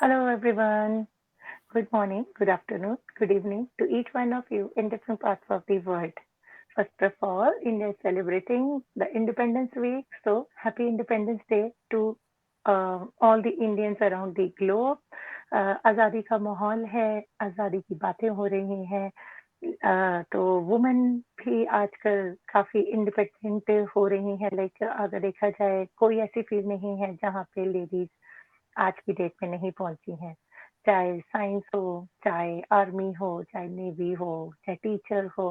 Hello, everyone. Good morning, good afternoon, good evening to each one of you in different parts of the world. First of all, India is celebrating the Independence Week, so happy Independence Day to all the Indians around the globe. आज़ादी का माहौल है, आज़ादी की बातें हो रही हैं, तो वुमेन भी आजकल काफ़ी इंडिपेंडेंट हो रही हैं, लाइक अगर देखा जाए कोई ऐसी फील्ड नहीं है जहाँ पे लेडीज़ आज की डेट में नहीं पहुंची हैं, चाहे साइंस हो, चाहे आर्मी हो, चाहे नेवी हो, चाहे टीचर हो,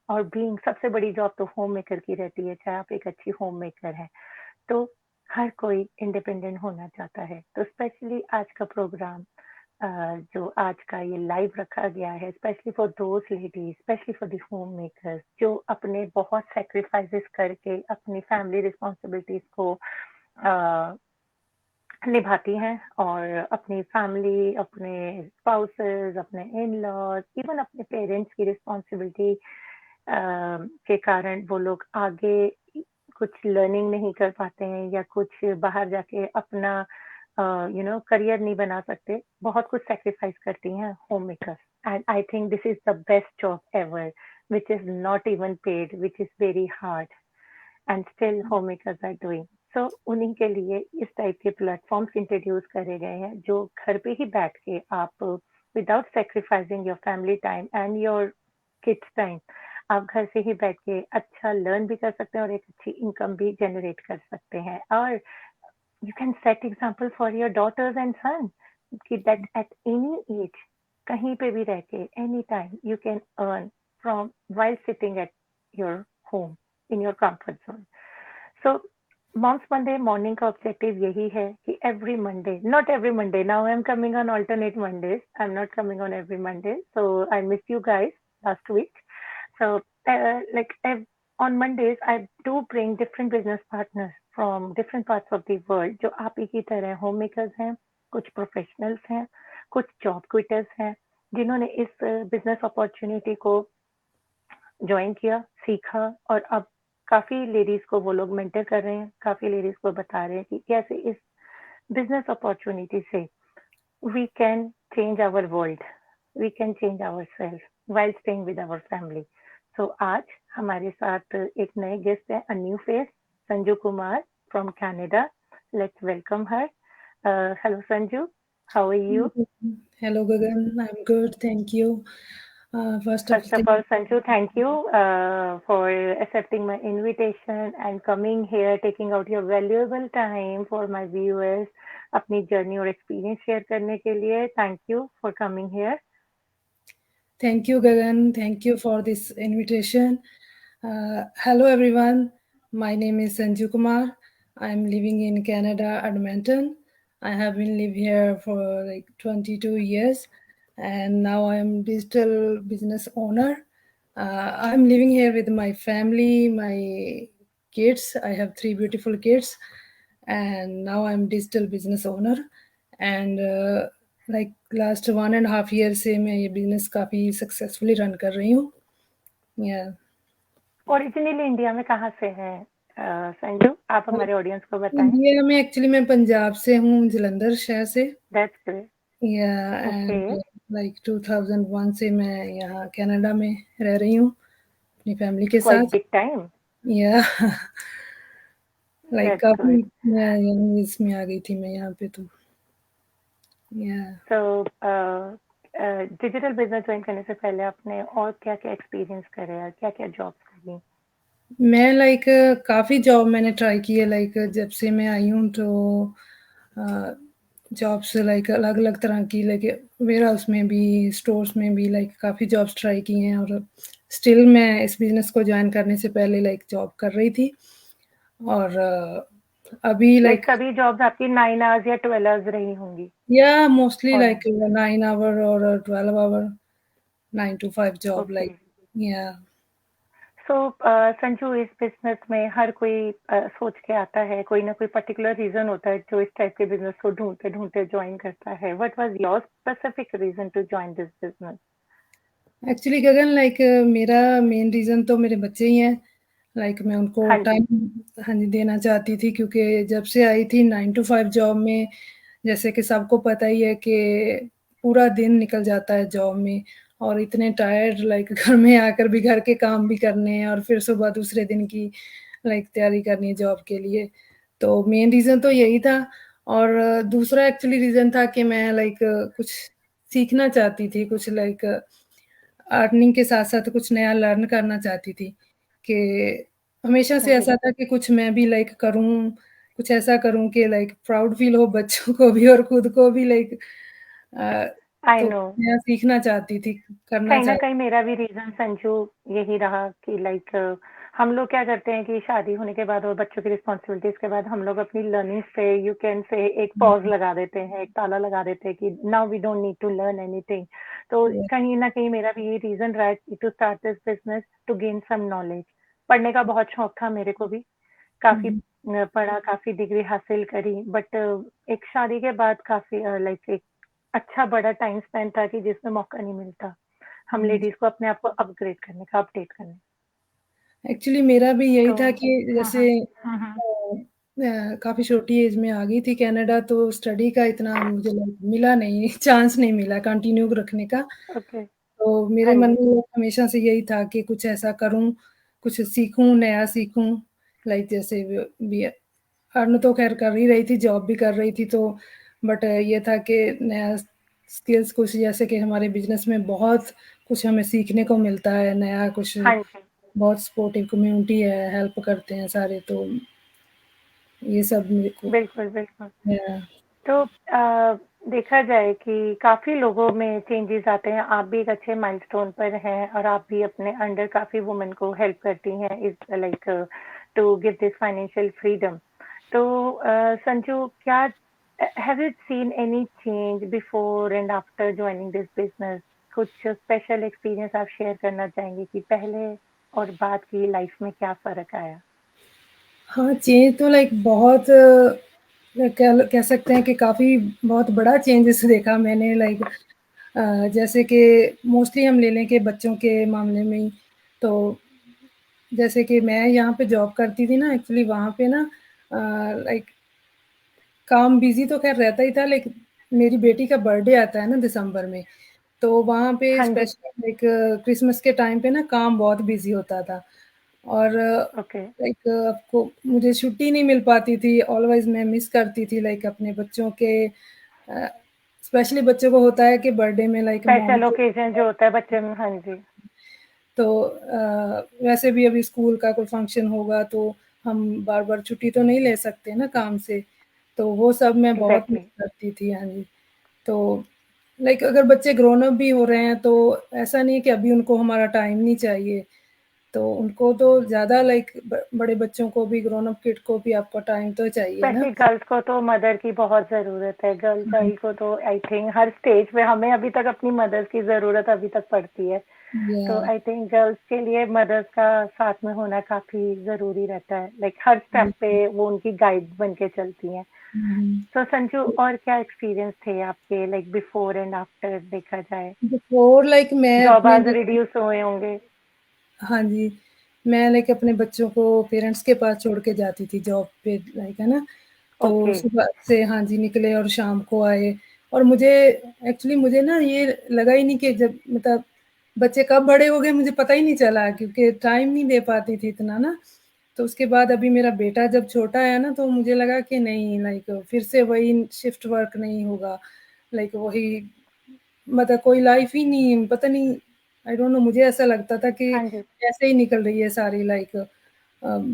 और बीइंग सबसे बड़ी जॉब तो होम मेकर की रहती है, चाहे आप एक अच्छी होम मेकर हैं। तो हर कोई इंडिपेंडेंट होना चाहता है। तो स्पेशली आज का प्रोग्राम जो आज का ये लाइव रखा गया है, specially for those ladies, specially for the home makers जो अपने बहुत सेक्रीफाइसेस करके अपनी फैमिली रिस्पॉन्सिबिलिटीज को निभाती हैं और अपनी फैमिली, अपने स्पाउसेस, अपने इन लॉज, इवन अपने पेरेंट्स की रिस्पॉन्सिबिलिटी के कारण वो लोग आगे कुछ लर्निंग नहीं कर पाते हैं या कुछ बाहर जाके अपना करियर नहीं बना सकते, बहुत कुछ सेक्रीफाइस करती हैं home makers. And I think this is the best job ever, which is not even paid, which is very hard and still home makers are doing. So उन्हीं के लिए इस टाइप के प्लेटफॉर्म्स इंट्रोड्यूस करे गए हैं जो घर पे ही बैठ के आप without sacrificing your family time and your kids time, आप घर से ही बैठ के अच्छा लर्न भी कर सकते हैं और एक अच्छी इनकम भी जनरेट कर सकते हैं। और you can set example for your daughters and son कि दैट एट एनी एज, कहीं पे भी रह के any time you can earn from while sitting at your home in your comfort zone. So Moms Monday morning का objective यही है कि every Monday, not every Monday, now I'm coming on alternate Mondays, I'm not coming on every Monday, so I missed you guys last week. So on Mondays I do bring different business partners from different parts of the world जो आप ही की तरह homemakers हैं, कुछ professionals हैं, कुछ job quitters हैं जिन्होंने इस business opportunity को ज्वाइन किया, सीखा और अब काफी लेडीज को वो लोग मेंटर कर रहे हैं, काफी लेडीज को बता रहे हैं कि कैसे इस बिजनेस अपॉर्चुनिटी से we can change our world, we can change our self while staying with our family. So आज हमारे साथ एक नए गेस्ट है, a new face, Sanju Kumar from Canada. Let's welcome her. Hello Sanju, how are you? Hello, Gagan. I'm good. Thank you. First of First of all, Sanju, thank you for accepting my invitation and coming here, taking out your valuable time for my viewers, अपनी journey और experience share करने के लिए. Thank you for coming here. Thank you, Gagan. Thank you for this invitation. Hello, everyone. My name is Sanju Kumar. I'm living in Canada, Edmonton. I have been live here for like 22 years, and now I'm digital business owner. I'm living here with my family, my kids. I have 3 beautiful kids, and now I'm digital business owner. And like last 1.5 year से मैं ये business काफी successfully run कर रही हूँ. Yeah. Originally India में कहाँ से हैं संजू? आप हमारे ऑडियंस को बताएं. इंडिया में एक्चुअली मैं पंजाब से हूँ, जलंधर शहर से. That's great. Yeah, and Okay. like 2001 से मैं यहाँ कनाडा में रह रही हूँ अपनी फैमिली के Quite साथ. big time. Yeah. like That's काफी good. यंग एज में आ गई थी मैं यहाँ पे तो. Yeah. So digital business join करने से पहले आपने और क्या क्या एक्सपीरियंस करे हैं, क्या क्या जॉब्स करी? मैं लाइक काफ़ी जॉब मैंने ट्राई की है. लाइक जब से मैं आई हूँ तो जॉब्स लाइक अलग अलग तरह की, लाइक वेयर हाउस में भी, स्टोर्स में भी, लाइक काफ़ी जॉब्स ट्राई की हैं. और स्टिल मैं इस बिजनेस को ज्वाइन करने से पहले लाइक जॉब कर रही थी. और अभी लाइक लाइक सभी जॉब्स आपकी 9 आवर्स या 12 आवर्स रही होंगी? या मोस्टली और लाइक 9 आवर और 12 hour, 9 to 5 job okay. Like. या सो संजू, इस बिजनेस में हर कोई सोच के आता है, कोई ना कोई पर्टिकुलर रीजन होता है जो इस टाइप के बिजनेस को ढूंढते ढूंढते ज्वाइन करता है. What was your specific reason to join this business? Actually Gagan like मेरा मेन रीज़न तो मेरे बच्चे ही हैं. लाइक मैं उनको हाँ जी. टाइम हाँ जी देना चाहती थी, क्योंकि जब से आई थी 9 to 5 जॉब में जैसे कि सबको पता ही है कि पूरा दिन निकल जाता है जॉब में और इतने टायर्ड लाइक घर में आकर भी घर के काम भी करने हैं और फिर सुबह दूसरे दिन की लाइक तैयारी करनी है जॉब के लिए। तो मेन रीज़न तो यही था और दूसरा एक्चुअली रीज़न था कि मैं लाइक कुछ सीखना चाहती थी, कुछ लाइक अर्निंग के साथ-साथ कुछ नया लर्न करना चाहती थी, कि हमेशा से जी, ऐसा था कि कुछ मैं भी लाइक करूँ, कुछ ऐसा करूँ कि लाइक प्राउड फ़ील हो बच्चों को भी और खुद को भी लाइक अ, आई तो नो। नया सीखना चाहती थी, करना कहीं न चाहती कहीं मेरा भी रीज़न संजू यही रहा कि लाइक हम लोग क्या करते हैं कि शादी होने के बाद और बच्चों की रिस्पॉन्सिबिलिटीज़ के बाद हम लोग अपनी लर्निंग्स पे यू कैन से एक हुँ, पॉज़ लगा देते हैं, एक ताला लगा देते हैं कि now we don't need to learn anything. तो हुँ, कहीं न कहीं मेरा भी यही रीज़न रहा है to start this business to gain some knowledge. पढ़ने का बहुत शौक था मेरे को भी, काफ़ी हुँ, पढ़ा, काफ़ी डिग्री हासिल करी बट एक शादी के बाद काफ़ी लाइक एक अच्छा बड़ा टाइम स्पेंड था कि जिसमें मौका नहीं मिलता। हम हुँ। लेडीज़ को अपने आप को अपग्रेड करने का, अपडेट करने का। एक्चुअली मेरा भी यही तो था कि हाँ, जैसे हाँ। हुँ, हुँ। काफ़ी छोटी एज में आ गई थी कनाडा तो स्टडी का इतना मुझे लाइक मिला नहीं, चांस नहीं मिला कंटिन्यू रखने का। ओके। तो मेरे हाँ मन जी। में हमेशा से यही था कि कुछ ऐसा करूँ, कुछ सीखूँ, नया सीखूँ, लाइक जैसे व बी अर्न तो ख़ैर कर ही रही थी, जॉब भी कर रही थी तो बट ये था कि नया स्किल्स कुछ जैसे कि हमारे बिज़नेस में बहुत कुछ हमें सीखने को मिलता है, नया कुछ हाँ जी। बहुत सपोर्टिव कम्युनिटी है, हेल्प करते हैं सारे, तो ये सब मेरे को बिल्कुल, बिल्कुल। या तो देखा जाए कि काफ़ी लोगों में चेंजेज़ आते हैं। आप भी एक अच्छे माइलस्टोन पर हैं और आप भी अपने अंडर काफ़ी वुमेन को हेल्प करती हैं इस like to give this financial freedom. तो संजू क्या have you seen any change before and after joining this business? कुछ स्पेशल एक्सपीरियंस आप शेयर करना चाहेंगे कि पहले और बाद की लाइफ में क्या फ़र्क आया? हाँ, चेंज तो लाइक बहुत कह सकते हैं कि काफ़ी बहुत बड़ा चेंजेस देखा मैंने लाइक जैसे कि मोस्टली हम ले लें कि बच्चों के मामले में ही, तो जैसे कि मैं यहाँ पे जॉब करती थी ना एक्चुअली वहाँ पे ना लाइक काम बिज़ी तो ख़ैर रहता ही था लेकिन मेरी बेटी का बर्थडे आता है ना दिसंबर में, तो वहाँ पे हाँ जी। स्पेशली लाइक क्रिसमस के टाइम पे ना काम बहुत बिज़ी होता था और ओके। लाइक आपको मुझे छुट्टी नहीं मिल पाती थी, ऑलवेज़ मैं मिस करती थी लाइक अपने बच्चों के स्पेशली बच्चों को होता है कि बर्थडे में लाइक मॉम स्पेशल को ओकेज़न जो होता है बच्चे में हाँ जी। तो वैसे भी अभी स्कूल का कोई फंक्शन होगा तो हम बार-बार छुट्टी तो नहीं ले सकते ना काम से, तो वो सब मैं बहुत मिस एग्ज़ैक्टली। करती थी। हाँ जी, तो लाइक अगर बच्चे ग्रोन अप भी हो रहे हैं तो ऐसा नहीं है कि अभी उनको हमारा टाइम नहीं चाहिए, तो उनको तो ज़्यादा लाइक बड़े बच्चों को भी ग्रोन अप किड को भी आपको टाइम तो चाहिए ना। स्पेशली गर्ल्स को तो मदर की बहुत ज़रूरत है। गर्ल हुँ, चाइल्ड को तो आई थिंक हर स्टेज पे हमें अभी तक अपनी मदर्स की ज़रूरत अभी तक पड़ती है। तो या आई थिंक गर्ल्स के लिए मदर्स का साथ में होना काफ़ी ज़रूरी रहता है। लाइक हर स्टेप पे वो उनकी गाइड बन के चलती हैं। हुँ, तो संजू और क्या एक्सपीरियंस थे आपके लाइक बिफोर एंड आफ्टर देखा जाए? बिफोर लाइक मैं जॉब अपने आज रिड्यूस हुए होंगे। हाँ जी, मैं लाइक अपने बच्चों को पेरेंट्स के पास छोड़ के जाती थी जॉब पे लाइक है ना, तो ओके। सुबह से हाँ जी, निकले और शाम को आए और मुझे एक्चुअली मुझे ना ये लगा ही नहीं कि जब मतलब बच्चे कब बड़े हो गए मुझे पता ही नहीं चला क्योंकि टाइम नहीं दे पाती थी इतना ना। तो उसके बाद अभी मेरा बेटा जब छोटा है ना, तो मुझे लगा कि नहीं लाइक फिर से वही शिफ्ट वर्क नहीं होगा, लाइक वही मतलब कोई लाइफ ही नहीं पता नहीं आई डोंट नो मुझे ऐसा लगता था कि हाँ जी। ऐसे ही निकल रही है सारी लाइक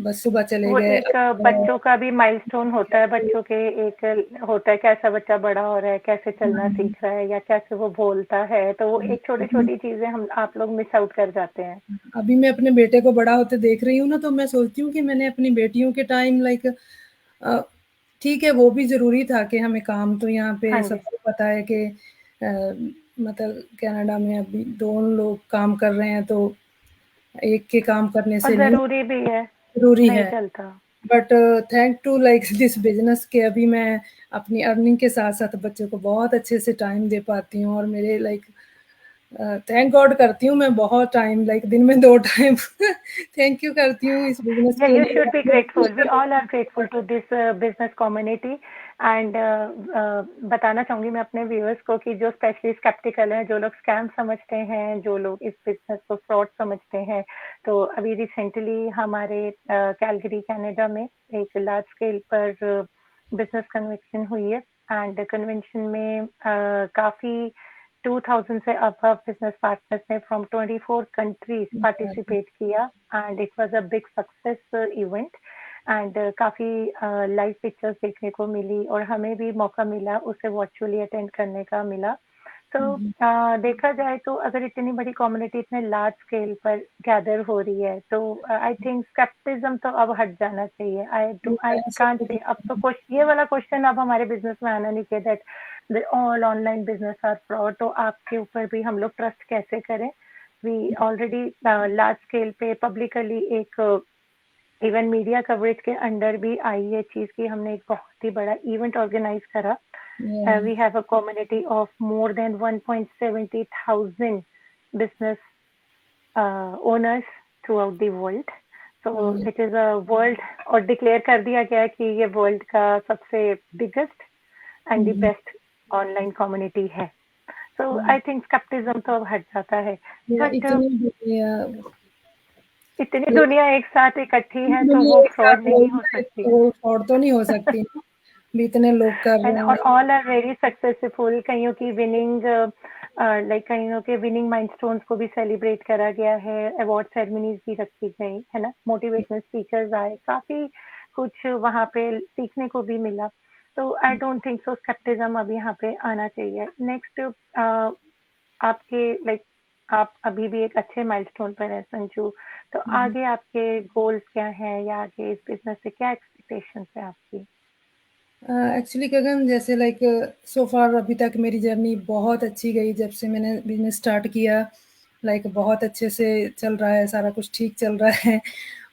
बस सुबह चले वो गए एक बच्चों का भी माइलस्टोन होता है, बच्चों के एक होता है कैसा बच्चा बड़ा हो रहा है, कैसे चलना सीख रहा है या कैसे वो बोलता है, तो वो एक अभी छोटी-छोटी चीज़ें हम आप लोग मिस आउट कर जाते हैं। अभी मैं अपने बेटे को बड़ा होते देख रही हूँ ना, तो मैं सोचती हूँ कि मैंने अपनी बेटियों के टाइम लाइक अ, ठीक है वो भी ज़रूरी था कि हमें काम तो यहाँ पे हाँ जी। सबको पता है कि मतलब कनाडा में अभी 2 लोग काम कर रहे हैं, तो एक के काम करने और से नहीं ज़रूरी भी है, ज़रूरी नहीं है। चलता। But thank to like this business के अभी मैं अपनी अर्निंग के साथ-साथ बच्चों को बहुत अच्छे से टाइम दे पाती हूँ और मेरे लाइक थैंक गॉड करती हूँ मैं बहुत टाइम, लाइक दिन में 2 टाइम थैंक यू करती हूँ इस बिज़नेस Yeah, के you लिए। should be grateful. We all are grateful to this business community. And बताना चाहूंगी मैं अपने व्यूअर्स को कि जो स्पेशली स्केप्टिकल हैं, जो लोग स्कैम समझते हैं, जो लोग इस बिजनेस को फ्रॉड समझते हैं, तो अभी रिसेंटली हमारे कैलगरी कनाडा में एक लार्ज स्केल पर बिजनेस कन्वेंशन हुई है। एंड कन्वेंशन में काफी 2000 से अबव बिजनेस पार्टनर्स ने फ्रॉम 24 कंट्रीज पार्टिसिपेट किया and it was a big success event. And काफी लाइव पिक्चर्स देखने को मिली और हमें भी मौका मिला उसे वर्चुअली अटेंड करने का मिला। तो देखा जाए तो अगर इतनी बड़ी कम्युनिटी इतने लार्ज स्केल पर गैदर हो रही है तो आई थिंक स्केप्टिज्म तो अब हट जाना चाहिए। आई कांट से अब तो ये वाला क्वेश्चन अब हमारे बिजनेस में आना नहीं चाहिए that all online business are fraud. तो आपके ऊपर भी हम लोग ट्रस्ट कैसे करें? वी ऑलरेडी लार्ज स्केल पे पब्लिकली एक इवन मीडिया कवरेज के अंडर भी आई ये चीज की हमने एक बहुत ही बड़ा इवेंट ऑर्गेनाइज करा। We have a community of more than 1.70,000 business owners throughout the world. So it is a world और डिक्लेयर कर दिया गया है कि ये वर्ल्ड का सबसे biggest and the best online community है। सो आई थिंक स्केप्टिज्म तो अब हट जाता है। बट इतनी दुनिया एक साथ इकट्ठी है तो वो फ्रॉड नहीं हो सकती। वो फ्रॉड तो नहीं हो सकती ना, भी इतने लोग कर रहे और हैं। All are very successful. कईयों की विनिंग लाइक कईयों के विनिंग माइलस्टोन्स को भी सेलिब्रेट करा गया है, अवार्ड सेरेमनीज भी रखी गई है ना, मोटिवेशनल स्पीकर्स आए, काफी कुछ वहाँ पे सीखने को भी मिला। तो I don't think so scepticism अब यहाँ पे आना चाहिए। नेक्स्ट आपके लाइक आप अभी भी एक अच्छे माइलस्टोन पर है संजू, तो आगे आपके गोल्स क्या हैं या आगे इस बिजनेस से क्या एक्सपेक्टेशंस है आपकी? एक्चुअली गगन, जैसे लाइक सो फार अभी तक मेरी जर्नी बहुत अच्छी गई। जब से मैंने बिजनेस स्टार्ट किया, लाइक बहुत अच्छे से चल रहा है, सारा कुछ ठीक चल रहा है।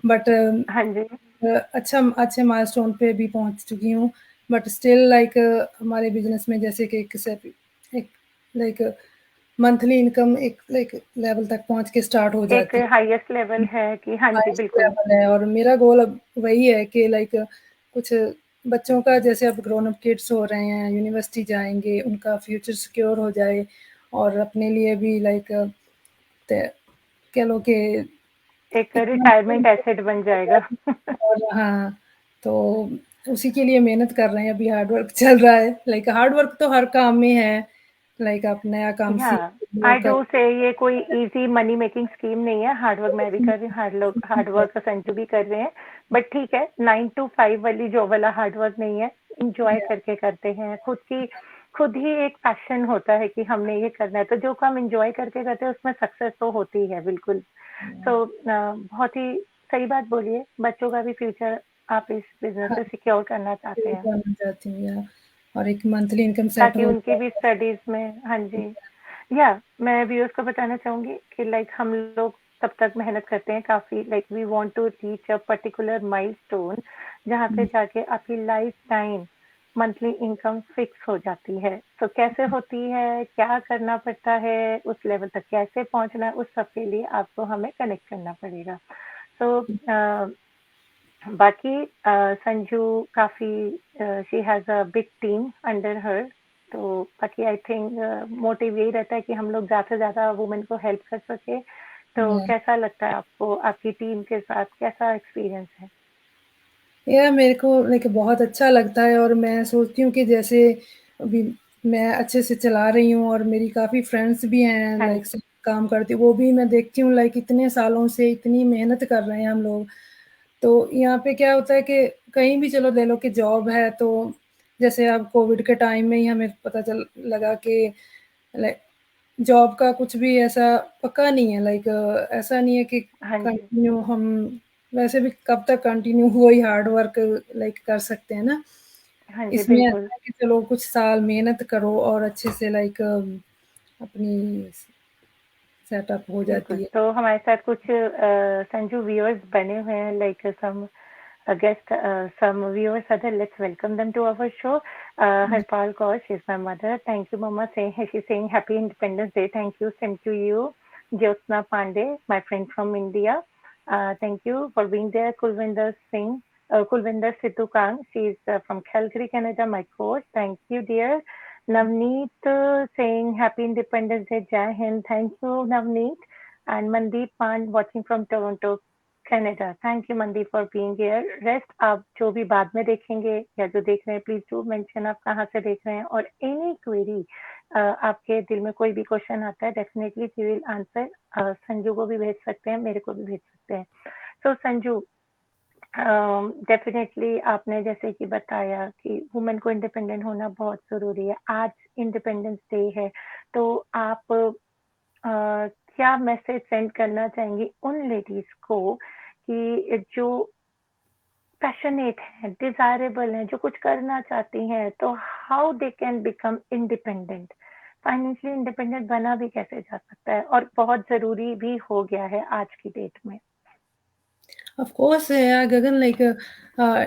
बट हाँ जी। अच्छे माइलस्टोन पे भी पहुंच चुकी हूँ। बट स्टिल लाइक हमारे बिजनेस में जैसे कि एक लाइक मंथली इनकम एक लाइक लेवल तक पहुंच के स्टार्ट हो एक जाती है, हाईएस्ट लेवल है कि हाँ जी हाईएस्ट बिल्कुल। लेवल है। और मेरा गोल अब वही है कि लाइक कुछ बच्चों का, जैसे अब ग्रोन अप किड्स हो रहे हैं, यूनिवर्सिटी जाएंगे, उनका फ्यूचर सिक्योर हो जाए और अपने लिए भी लाइक कह लो कि एक इतना रिटायरमेंट एसेट बन जाएगा। और हाँ, तो उसी के लिए मेहनत कर रहे हैं। अभी हार्ड वर्क चल रहा है, लाइक हार्ड वर्क तो हर काम में है। लाइक आप नया काम या सीख वो आई कर। डू से ये कोई इजी मनी मेकिंग स्कीम नहीं है। हार्ड वर्क मैं भी कर रही हूँ, हार्ड वर्क संजू भी कर रहे हैं। बट ठीक है, 9 to 5 वाली जॉब वाला हार्ड वर्क नहीं है। इंजॉय करके करते हैं, खुद ही एक पैशन होता है कि हमने ये करना है, तो जो काम इंजॉय करके करते हैं उसमें सक्सेस तो होती है बिल्कुल। तो बहुत ही सही बात बोलिए, बच्चों का भी फ्यूचर आप इस बिजनेस हाँ, से सिक्योर करना चाहते हैं करना चाहती हूँ या, और एक मंथली इनकम सेट ताकि हो उनकी भी जाए। स्टडीज में। हाँ जी। या मैं व्यूअर्स को बताना चाहूंगी कि लाइक हम लोग तब तक मेहनत करते हैं काफी, like we want to reach a particular milestone जहाँ पे जाके आपकी life time monthly income fix हो जाती है। तो कैसे होती है, क्या करना पड़ता है, उस लेवल तक कैसे पहुंचना है, उस सब के लिए आपको हमें कनेक्ट करना पड़ेगा। तो बाकी संजू काफी she has a big team under her. तो बाकी आई थिंक मोटिव यही रहता है कि हम लोग ज्यादा से ज्यादा वुमेन को हेल्प कर सके। तो कैसा लगता है आपको, आपकी टीम के साथ कैसा एक्सपीरियंस है? यार मेरे को लाइक बहुत अच्छा लगता है, और मैं सोचती हूँ कि जैसे अभी मैं अच्छे से चला रही हूँ और मेरी काफ़ी फ्रेंड्स भी हैं हाँ लाइक जी। काम करती, वो भी मैं देखती हूँ लाइक इतने सालों से इतनी मेहनत कर रहे हैं हम लोग। तो यहाँ पे क्या होता है कि कहीं भी चलो ले लो कि जॉब है, तो जैसे अब कोविड के टाइम में ही हमें पता चल लगा कि लाइक जॉब का कुछ भी ऐसा पक्का नहीं है। लाइक ऐसा नहीं है कि हाँ जी। कंटिन्यू हम वैसे भी कब तक कंटिन्यू वही हार्ड वर्क लाइक कर सकते हैं ना। हाँ जी इसमें बिल्कुल। ऐसा है कि चलो कुछ साल मेहनत करो और अच्छे से लाइक अपनी सेटअप हो बिल्कुल, जाती है। तो हमारे साथ कुछ संजू व्यूअर्स बने हुए हैं, like some guest, some viewers are there. Let's welcome them to our show. Harpal Kaur, she's my mother. Thank you, Mama. She's saying Happy Independence Day. Thank you. Same to you. Jyotsna Pandey, my friend from India. Thank you for being there. Kulvinder Singh, Kulvinder Situkang. She's from Calgary, Canada, my coach. Thank you, dear. Navneet saying Happy Independence Day. Jai Hind. Thank you, Navneet. And Mandeep Pand watching from Toronto, Canada. Thank you Mandeep for being here. Rest आप जो भी बाद में देखेंगे या जो देख रहे हैं, प्लीज डू मेंशन आप कहाँ से देख रहे हैं, और एनी क्वेरी आपके दिल में कोई भी क्वेश्चन आता है, definitely we will answer. Sanju को भी भेज सकते हैं, मेरे को भी भेज सकते हैं. सो संजू, डेफिनेटली आपने जैसे कि बताया कि वुमेन को इंडिपेंडेंट होना बहुत जरूरी है. आज इंडिपेंडेंस डे है, तो आप क्या मैसेज सेंड करना चाहेंगी उन लेडीज को कि जो पैशनेट हैं, डिजायरेबल हैं, जो कुछ करना चाहती हैं, तो how they can become independent? Financially independent बना भी कैसे जा सकता है, और बहुत जरूरी भी हो गया है आज की डेट में. Of course Gagan, like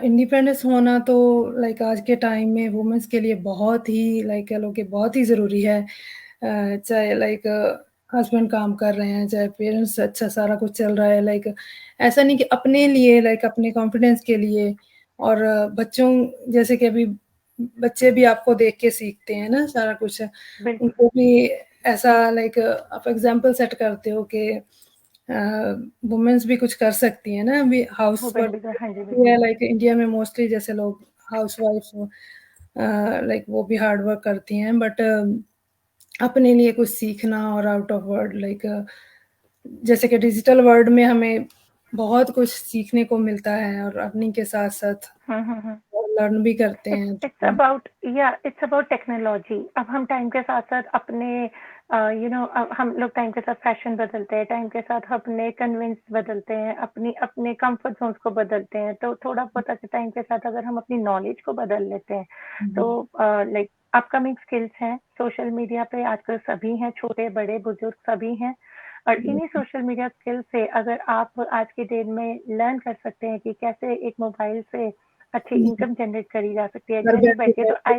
independence होना तो लाइक आज के टाइम में वुमेन्स के लिए बहुत ही लाइक कह लो कि बहुत ही ज़रूरी है. चाहे लाइक हस्बैंड काम कर रहे हैं, चाहे पेरेंट्स अच्छा सारा कुछ चल रहा है, लाइक ऐसा नहीं कि अपने लिए, लाइक अपने कॉन्फिडेंस के लिए. और बच्चों जैसे कि अभी बच्चे भी आपको देख के सीखते हैं ना सारा कुछ. उनको भी ऐसा लाइक आप एग्जाम्पल सेट करते हो कि वुमेन्स भी कुछ कर सकती हैं ना. अभी हाउस लाइक इंडिया में मोस्टली जैसे लोग हाउस वाइफ लाइक वो भी हार्ड वर्क करती हैं, बट अपने लिए कुछ सीखना और आउट ऑफ वर्ड लाइक जैसे कि डिजिटल वर्ल्ड में हमें बहुत कुछ सीखने को मिलता है, और अर्निंग के साथ साथ लर्न भी करते हैं. It's about technology. अब हम टाइम के साथ साथ अपने हम लोग टाइम के साथ फैशन बदलते हैं, टाइम के साथ अपने कन्विंस बदलते हैं, अपने कंफर्ट जोन्स को बदलते हैं. तो थोड़ा बहुत टाइम के साथ अगर हम अपनी नॉलेज को बदल लेते हैं, तो लाइक अपकमिंग स्किल्स हैं सोशल मीडिया पे आजकल सभी हैं, छोटे बड़े बुजुर्ग सभी हैं. और इन्हीं सोशल मीडिया स्किल से अगर आप आज की डेट में लर्न कर सकते हैं कि कैसे एक मोबाइल से अच्छी इनकम जनरेट करी जा सकती है घर में बैठे, तो आई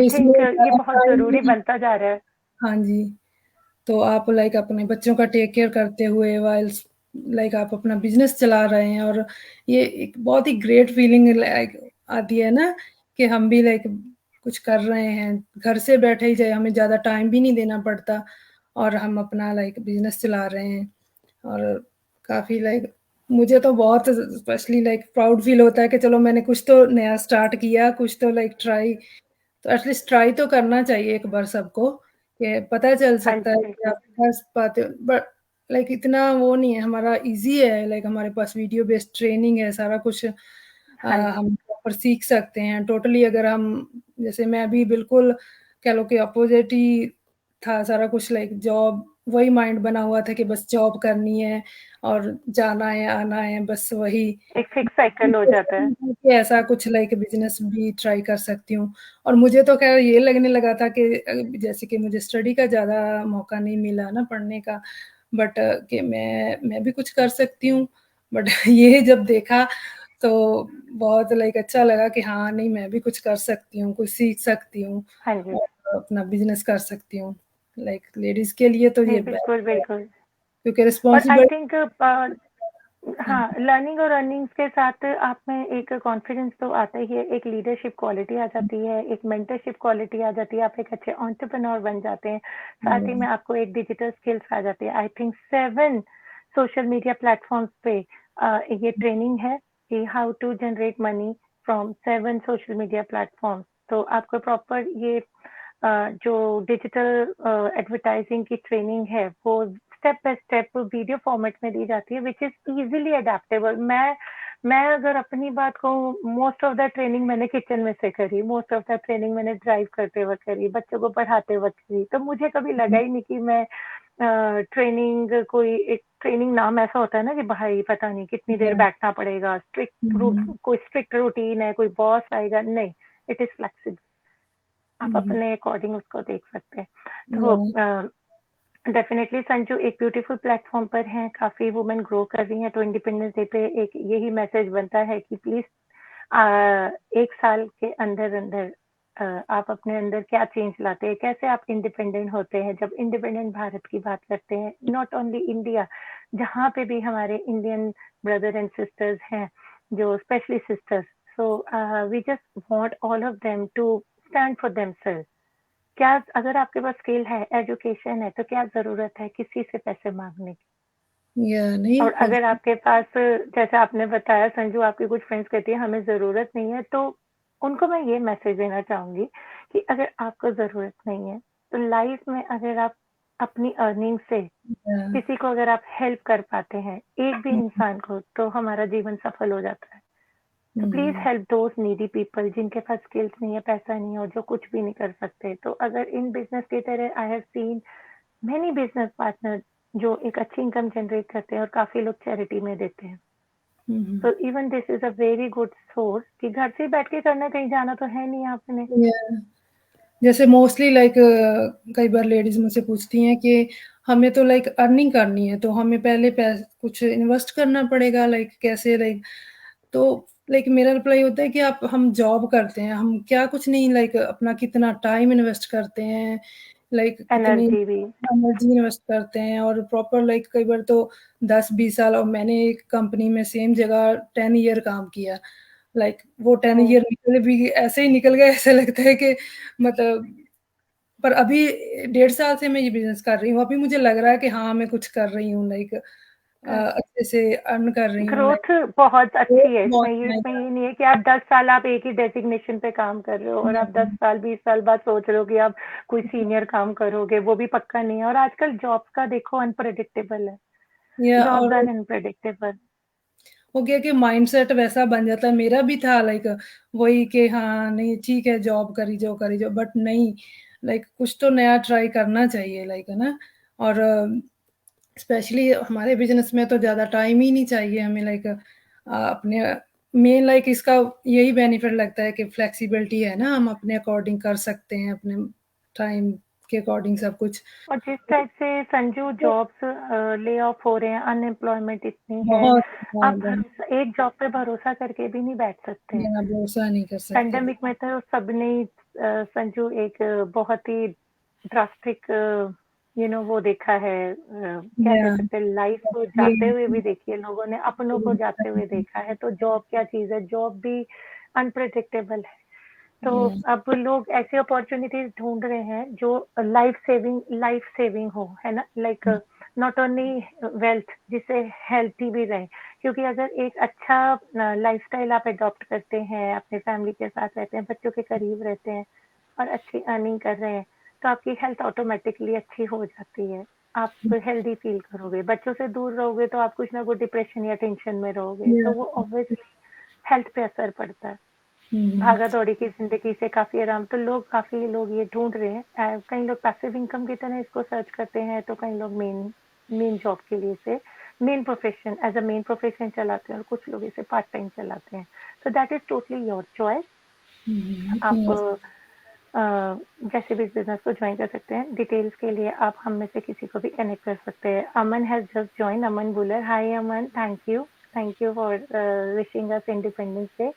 थिंक ये बहुत जरूरी बनता जा रहा है. हाँ जी. तो आप लाइक अपने बच्चों का टेक केयर करते हुए वाइल्स लाइक आप अपना बिजनेस चला रहे हैं, और ये एक बहुत ही ग्रेट फीलिंग लाइक आती है ना कि हम भी लाइक कुछ कर रहे हैं, घर से बैठे ही जाए, हमें ज़्यादा टाइम भी नहीं देना पड़ता, और हम अपना लाइक बिजनेस चला रहे हैं. और काफ़ी लाइक मुझे तो बहुत स्पेशली लाइक प्राउड फील होता है कि चलो मैंने कुछ तो नया स्टार्ट किया, कुछ तो लाइक ट्राई, तो एटलीस्ट ट्राई तो करना चाहिए एक बार सबको, कि पता चल सकता है कि आप कर पाते हो. बट लाइक इतना वो नहीं है, हमारा इजी है, लाइक हमारे पास वीडियो बेस्ड ट्रेनिंग है, सारा कुछ हम प्रॉपर सीख सकते हैं टोटली. अगर हम जैसे मैं भी बिल्कुल कह लो कि अपोजिट ही था सारा कुछ, लाइक जॉब वही माइंड बना हुआ था कि बस जॉब करनी है और जाना है आना है, बस वही एक फिक्स साइकिल हो जाता है कि ऐसा कुछ लाइक बिजनेस भी ट्राई कर सकती हूँ. और मुझे तो खैर ये लगने लगा था कि जैसे कि मुझे स्टडी का ज़्यादा मौका नहीं मिला ना पढ़ने का, बट कि मैं भी कुछ कर सकती हूँ. बट ये जब देखा तो बहुत लाइक अच्छा लगा कि हाँ नहीं, मैं भी कुछ कर सकती हूँ, कुछ सीख सकती हूँ, और अपना बिजनेस कर सकती हूँ. लाइक लेडीज के लिए तो ये बिल्कुल बिल्कुल, क्योंकि रिस्पॉन्सिबिलिटी. आई थिंक हाँ, लर्निंग और अर्निंग्स के साथ आप में एक कॉन्फिडेंस तो आता ही है, एक लीडरशिप क्वालिटी आ जाती है, एक मेंटरशिप क्वालिटी आ जाती है, आप एक अच्छे एंटरप्रेन्योर बन जाते हैं. साथ ही में आपको एक डिजिटल स्किल्स आ जाती है. I think 7 social media platforms पे ये ट्रेनिंग है कि how to generate money from 7 social media platforms. तो आपको प्रॉपर ये जो डिजिटल एडवर्टाइजिंग की ट्रेनिंग है वो step by step video format में दी जाती है, विच इज इजीली अडेप्टेबल. मैं अगर अपनी बात कहूँ, मोस्ट ऑफ द ट्रेनिंग मैंने किचन में से करी, मोस्ट ऑफ द ट्रेनिंग मैंने ड्राइव करते वक्त करी, बच्चों को पढ़ाते वक्त करी. तो मुझे कभी लगा ही नहीं कि मैं ट्रेनिंग कोई एक ट्रेनिंग नाम ऐसा होता है ना कि भाई पता नहीं कितनी देर बैठना पड़ेगा, कोई स्ट्रिक्ट रूटीन है, कोई बॉस आएगा, नहीं. इट इज फ्लेक्सिबल, आप अपने अकॉर्डिंग उसको देख सकते हैं. तो डेफिनेटली संजू एक ब्यूटीफुल प्लेटफॉर्म पर हैं, काफी वुमेन ग्रो कर रही हैं, तो इंडिपेंडेंस डे पे एक यही मैसेज बनता है कि प्लीज 1 साल के अंदर अंदर आप अपने अंदर क्या चेंज लाते हैं, कैसे आप इंडिपेंडेंट होते हैं। जब इंडिपेंडेंट भारत की बात करते हैं, नॉट ओनली इंडिया, जहाँ पे भी हमारे इंडियन ब्रदर एंड सिस्टर्स हैं, जो specially sisters, so we just want all of them to stand for themselves. क्या अगर आपके पास स्किल है, एजुकेशन है, तो क्या जरूरत है किसी से पैसे मांगने की। या नहीं और अगर आपके पास, जैसे आपने बताया संजू, आपकी कुछ फ्रेंड्स कहती है हमें जरूरत नहीं है, तो उनको मैं ये मैसेज देना चाहूंगी कि अगर आपको जरूरत नहीं है, तो लाइफ में अगर आप अपनी अर्निंग से किसी को अगर आप हेल्प कर पाते हैं, एक भी इंसान को, तो हमारा जीवन सफल हो जाता है। तो please help those needy people जिनके पास स्किल्स नहीं है, पैसा नहीं है, और जो कुछ भी नहीं कर सकते। तो अगर इन बिजनेस की तरह I have seen many business partner जो एक अच्छी इनकम जनरेट करते हैं और काफी लोग चैरिटी में देते हैं। तो even this is a very good source कि घर से बैठ के करना, कहीं जाना तो है नहीं आपने। जैसे मोस्टली लाइक कई बार लेडीज मुझसे पूछती हैं कि हमें तो लाइक अर्निंग करनी है, तो हमें पहले कुछ इन्वेस्ट करना पड़ेगा, लाइक कैसे, लाइक तो लाइक मेरा रिप्लाई होता है कि आप हम जॉब करते हैं, हम क्या कुछ नहीं, लाइक अपना कितना टाइम इन्वेस्ट करते हैं, लाइक कितनी एनर्जी भी। एनर्जी इन्वेस्ट करते हैं, और प्रॉपर लाइक कई बार तो 10-20 साल, और मैंने एक कंपनी में सेम जगह 10 ईयर काम किया, लाइक वो 10 ईयर निकल भी ऐसे ही निकल गए, ऐसा लगता है कि मतलब, पर अभी 1.5 साल से मैं ये बिज़नेस कर रही हूँ, अभी मुझे लग रहा है कि हाँ, मैं कुछ कर रही हूँ, लाइक अच्छे से अर्न कर रही हूँ, ग्रोथ लाइक बहुत अच्छी है बहुत इसमें। ये इसमें महँगा ये नहीं है कि आप 10 साल आप एक ही डेजिग्नेशन पे काम कर रहे हो और आप 10 साल 20 साल बाद सोच रहे हो कि आप कोई सीनियर काम करोगे, वो भी पक्का नहीं है। और आजकल जॉब्स का देखो अनप्रेडिक्टेबल है, या जॉब्स और आर अनप्रेडिक्टेबल। हो गया कि माइंडसेट वैसा बन जाता है, मेरा भी था लाइक वही कि हाँ, नहीं ठीक है, जॉब करी जाओ, बट नहीं, लाइक कुछ तो नया ट्राई करना चाहिए, लाइक है ना। और स्पेशली हमारे बिज़नेस में तो ज़्यादा टाइम ही नहीं चाहिए हमें, लाइक अपने मेन लाइक इसका यही बेनिफिट लगता है कि फ्लेक्सिबिलिटी है ना, हम अपने अकॉर्डिंग कर सकते हैं, अपने टाइम के अकॉर्डिंग सब कुछ। और जिस टाइप से संजू जॉब्स ले ऑफ हो रहे हैं, अनएम्प्लॉयमेंट इतनी है, बहुत आप ज़्यादा भरोसा एक जॉब पे भरोसा करके भी नहीं बैठ सकते। या भरोसा नहीं कर सकते। पेंडेमिक में तो सबने ही, संजू एक बहुत ही ड्रास्टिक वो देखा है, क्या कह या सकते हैं, लाइफ को जाते हुए भी देखी है लोगों ने, अपनों को जाते हुए देखा है। तो जॉब क्या चीज है, जॉब भी अनप्रिडिक्टेबल है। तो अब लोग ऐसी अपॉर्चुनिटीज ढूंढ रहे हैं जो लाइफ सेविंग हो, है ना, लाइक नॉट ओनली वेल्थ, जिससे हेल्थी भी रहे। क्योंकि अगर एक अच्छा लाइफस्टाइल आप अडॉप्ट करते हैं, अपने फैमिली के साथ रहते हैं, बच्चों के करीब रहते हैं और अच्छी अर्निंग कर रहे हैं, तो आपकी हेल्थ ऑटोमेटिकली अच्छी हो जाती है। आप हेल्दी फील करोगे। बच्चों से दूर रहोगे तो आप कुछ ना कुछ डिप्रेशन या टेंशन में रहोगे, तो वो ऑब्वियसली हेल्थ पे असर पड़ता है। भागा दौड़ी की जिंदगी से काफी आराम, तो काफी लोग ये ढूंढ रहे हैं। कई लोग पैसिव इनकम की तरह इसको सर्च करते हैं, तो कई लोग मेन मेन जॉब के लिए से main profession as a main profession चलाते हैं, और कुछ लोग इसे पार्ट टाइम चलाते हैं। तो that is totally your choice. आप जैसे भी इस बिजनेस को ज्वाइन कर सकते हैं। डिटेल्स के लिए आप हम में से किसी को भी कनेक्ट कर सकते हैं। Aman has just join, Aman Bhullar. Hi Aman, thank you for wishing us independence day.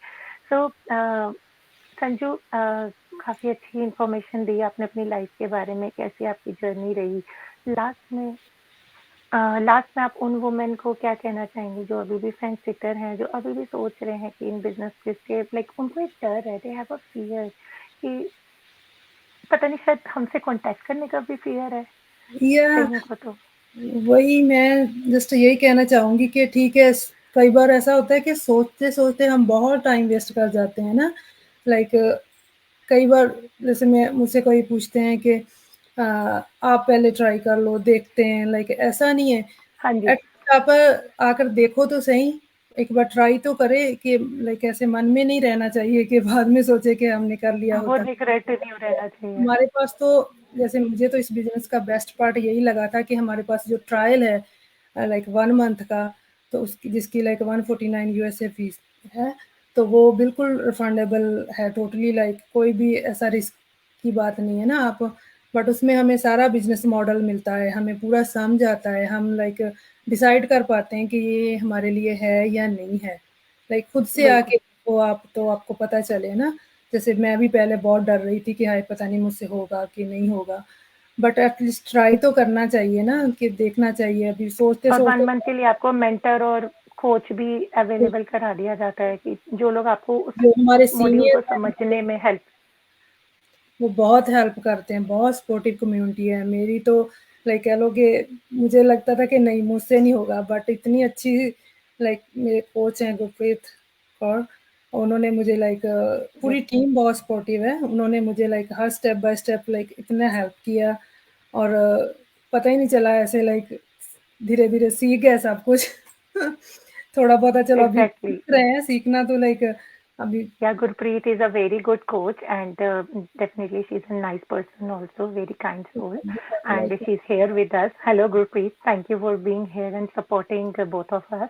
So Sanju, काफी अच्छी इंफॉर्मेशन दी आपने अपनी लाइफ के बारे में, कैसी आपकी जर्नी रही। लास्ट में आप उन वुमेन को क्या कहना चाहेंगे जो अभी भी फ्रेंड सिटर हैं, जो अभी भी सोच रहे हैं कि इन बिजनेस के लाइक उनको एक डर है, दे हैव अ फियर कि पता नहीं, शायद हमसे कांटेक्ट करने का भी फियर है या कईयों को। तो वही मैं जस्ट यही कहना चाहूँगी कि ठीक है, कई बार ऐसा होता है कि सोचते-सोचते हम बहुत टाइम वेस्ट कर जाते हैं ना, लाइक कई बार जैसे मैं मुझसे कोई पूछते हैं कि आप पहले ट्राई कर लो, देखते हैं, लाइक ऐसा नहीं है, हाँ जी, एटलीस्ट आप आकर देखो तो सही, एक बार ट्राई तो करें, कि लाइक ऐसे मन में नहीं रहना चाहिए कि बाद में सोचे कि हमने कर लिया वो होता। रिग्रेट नहीं रहना चाहिए। हमारे पास तो जैसे मुझे तो इस बिज़नेस का बेस्ट पार्ट यही लगा था कि हमारे पास जो ट्रायल है लाइक 1 मंथ का, तो उसकी जिसकी लाइक 149 यूएसए फीस है, तो वो बिल्कुल रिफंडेबल है टोटली, लाइक कोई भी ऐसा रिस्क की बात नहीं है ना। आप बट उसमें हमें सारा बिजनेस मॉडल मिलता है, हमें पूरा समझ आता है, हम लाइक डिसाइड कर पाते हैं कि ये हमारे लिए है या नहीं है। लाइक खुद से बिल्कुल। आके देखो आप तो आपको पता चले ना। जैसे मैं भी पहले बहुत डर रही थी कि हाय पता नहीं मुझसे होगा कि नहीं होगा, बट एटलीस्ट ट्राई तो करना चाहिए ना, कि देखना चाहिए। अभी सोचते और 1 सोचते मंथ के लिए आपको मेंटर और कोच भी अवेलेबल करा दिया जाता है कि जो लोग आपको उस जो हमारे मॉड्यूल को सीनियर समझने में हेल्प। वो बहुत हेल्प करते हैं, बहुत सपोर्टिव कम्युनिटी है मेरी तो। लाइक कह लो कि मुझे लगता था कि नहीं मुझसे नहीं होगा, बट इतनी अच्छी लाइक मेरे कोच हैं गुरप्रीत कौर, उन्होंने मुझे लाइक पूरी टीम बहुत सपोर्टिव है, उन्होंने मुझे like her step by step like इतना हेल्प किया। और पता ही नहीं चला ऐसे लाइक धीरे धीरे सीख गए सब कुछ। थोड़ा बहुत चलो अभी एग्जैक्टली। सीख रहे हैं, सीखना तो लाइक अभी। Yeah, Gurpreet is a very good coach, and definitely she's a nice person, also very kind soul, and like she's here with us. Hello, Gurpreet. Thank you for being here and supporting both of us.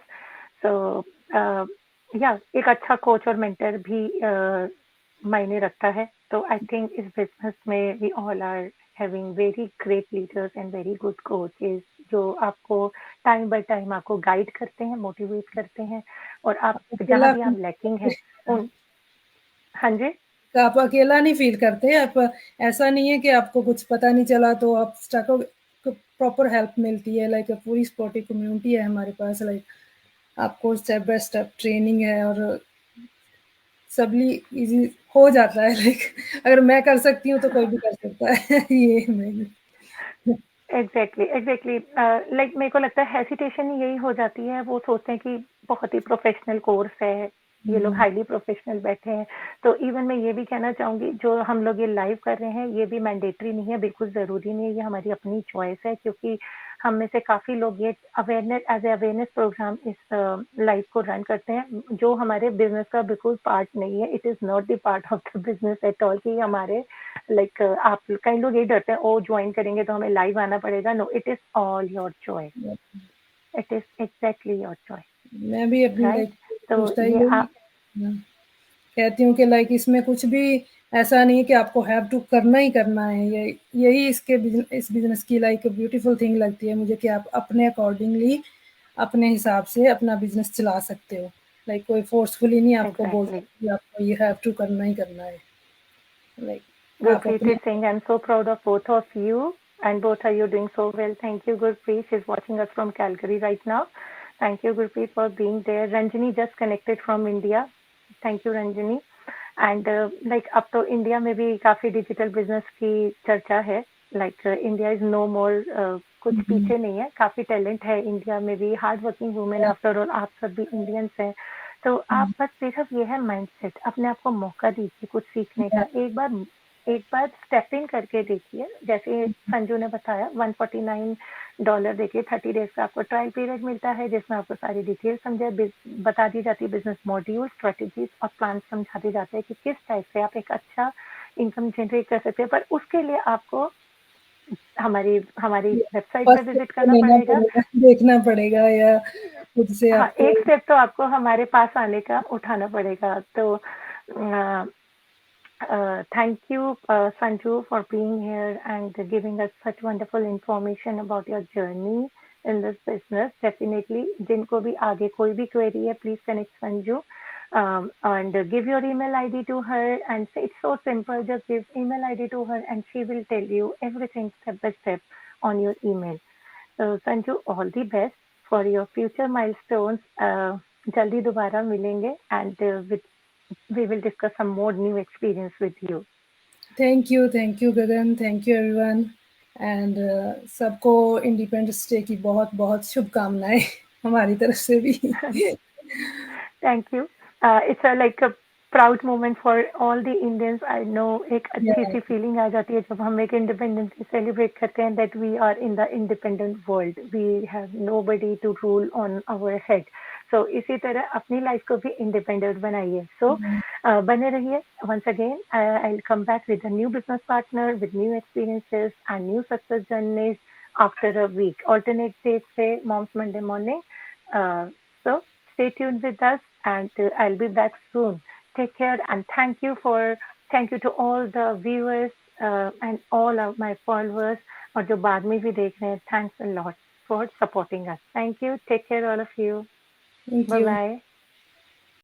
So, yeah, एक अच्छा coach और mentor भी मायने रखता है. तो I think इस business में we all are having very great leaders and very good coaches जो आपको टाइम बाय टाइम आपको गाइड करते हैं, मोटिवेट करते हैं, और आप जहाँ अकेला भी आप लैकिंग है उन। हाँ जी। आप अकेला नहीं फील करते, आप ऐसा नहीं है कि आपको कुछ पता नहीं चला तो आप स्टक हो, प्रॉपर हेल्प मिलती है। लाइक पूरी सपोर्टिव कम्युनिटी है हमारे पास। लाइक आपको स्टेप बाय स्टेप ट्रेनिंग है और सबली इजी हो जाता है। लाइक अगर मैं कर सकती हूँ तो कोई भी कर सकता है। ये मैं एग्जैक्टली एग्जैक्टली। लाइक मेरे को लगता है हेसिटेशन यही हो जाती है, वो सोचते हैं कि बहुत ही प्रोफेशनल कोर्स है, ये लोग हाईली प्रोफेशनल बैठे हैं। तो इवन मैं ये भी कहना चाहूंगी, जो हम लोग ये लाइव कर रहे हैं ये भी मैंडेटरी नहीं है, बिल्कुल ज़रूरी नहीं है, ये हमारी अपनी चॉइस है, क्योंकि हम में से काफ़ी लोग ये awareness as a awareness programme इस लाइव को रन करते हैं, जो हमारे बिजनेस का बिल्कुल पार्ट नहीं है। It is not the part of the business at all कि हमारे लाइक आप कई लोग ये डरते हैं ओ ज्वाइन करेंगे तो हमें लाइव आना पड़ेगा। No, it is all your choice, it is exactly your choice, मैं भी अपनी राइट। लाइक तो पूछता ये ही आप। हाँ, कहती हूँ कि लाइक इसमें कुछ भी ऐसा नहीं है कि आपको हैव टू करना ही करना है। ये यही इस बिजनेस की लाइक ब्यूटीफुल थिंग लगती है मुझे, कि आप अपने अकॉर्डिंगली अपने हिसाब से अपना बिजनेस चला सकते हो। लाइक कोई फोर्सफुली नहीं आपको बोलता एग्जैक्टली। कि आपको ये हैव टू करना ही करना है। लाइक आप Gurpreet अपने is saying, I'm so proud of both of you, and both are you doing so well. Thank you, Gurpreet. She's watching us from Calgary right now. Thank you, Gurpreet, for being there. Ranjani just connected from India. Thank you, Ranjani. And like अब तो India में भी काफी digital business की चर्चा है। Like India is no मोर, कुछ पीछे नहीं है, काफी टैलेंट है इंडिया में भी, hard working women after all, आप सब भी इंडियंस हैं। तो आप बस सिर्फ ये है माइंडसेट, अपने आप को मौका दीजिए कुछ सीखने का। एक बार स्टेप इन करके देखिए, जैसे संजू ने बताया $149 देखिए, 30 डेज का आपको ट्रायल पीरियड मिलता है, जिसमें आपको सारी डिटेल बता दी जाती है, बिजनेस मॉड्यूल, स्ट्रेटेजीज और प्लान समझा दिए जाते हैं कि किस टाइप से आप एक अच्छा इनकम जनरेट कर सकते हैं। पर उसके लिए आपको हमारी हमारी वेबसाइट पे फर्स्ट विजिट तो करना लेना पड़ेगा। पड़ेगा, देखना पड़ेगा, या खुद से हाँ, आपको। एक स्टेप तो आपको हमारे पास आने का उठाना पड़ेगा। तो thank you, Sanju, for being here and giving us such wonderful information about your journey in this business. Definitely, जिनको भी आगे कोई भी query है, please connect Sanju, and give your email ID to her. And it's so simple. Just give email ID to her, and she will tell you everything step by step on your email. So, Sanju, all the best for your future milestones. जल्दी दोबारा मिलेंगे, and with we will discuss some more new experience with you. Thank you Gagan, thank you everyone. And सबको independence day की बहुत बहुत शुभकामनाएं हमारी तरफ से भी। Thank you. It's like a proud moment for all the Indians. I know एक अच्छी सी feeling आ जाती है जब हम एक independence celebrate करते हैं, that we are in the independent world. We have nobody to rule on our head. So इसी तरह अपनी life को भी independent बनाइए. So बने रहिए. Once again, I'll come back with a new business partner, with new experiences and new success journeys after a week. Alternate days से Moms Monday morning. So stay tuned with us, and I'll be back soon. Take care, and thank you for thank you to all the viewers and all of my followers और जो बाद में भी देख रहे हैं. Thanks a lot for supporting us. Thank you. Take care all of you. Thank bye you. Bye.